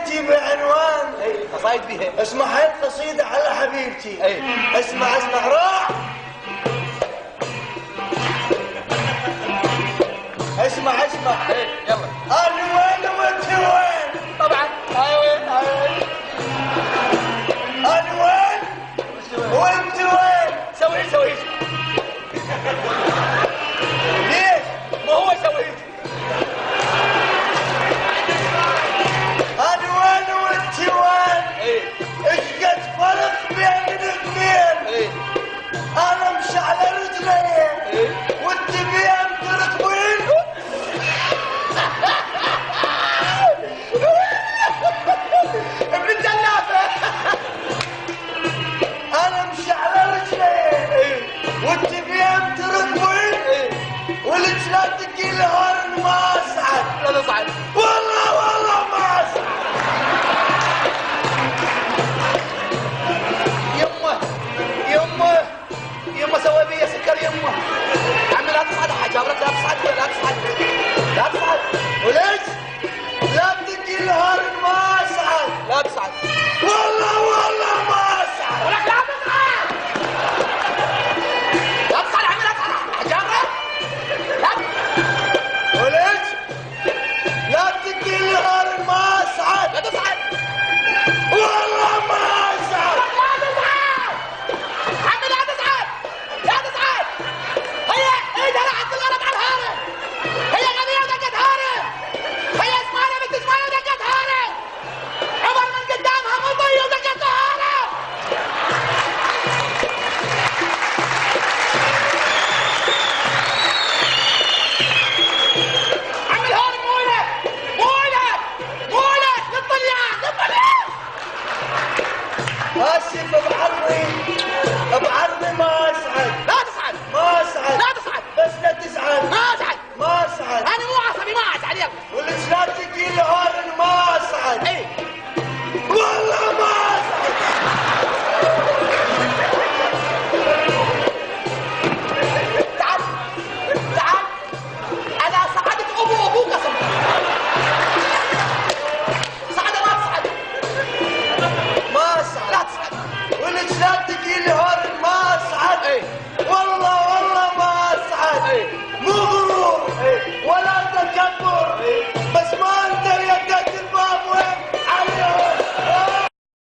قصيدتي بعنوان قصايد بيها. اسمع هاي القصيدة على حبيبتي. اسمع راح. اسمع يلا. انا وين وانت وين؟ طبعا انا وين وانت وين؟ سوي ليش؟ ما هو سوي. انا وين وانت وين؟ ايش قد فرق بين الاثنين؟ انا مش على رجلي وانت بين تركبين. ابن الجلافه. انا مش على رجلي وانت بين تركبين. والجلاد تجي الهرن ما اصعد. لا تصعد والله ما اصعد. يمه سوي بي سكر يمه. عمي لا تصعد حجابرك. لا تصعد. وليش؟ لا تجي الهرن ما اصعد. لا تصعد. والله ما اصعد. ولك لا تصعد. عمي لا تصعد حجابرك. وليش؟ لا تجي الهرن ما اصعد. لا تصعد. والله ما اصعد. عمي لا تصعد. هي دلعت الارض على الهارم. هي غبيه ودقت هارم. هي اسمعنا ودقت هارم. عمر من قدامها مضي ودقت هارم. عم الهارم مولك للطليان. اسف بعرضي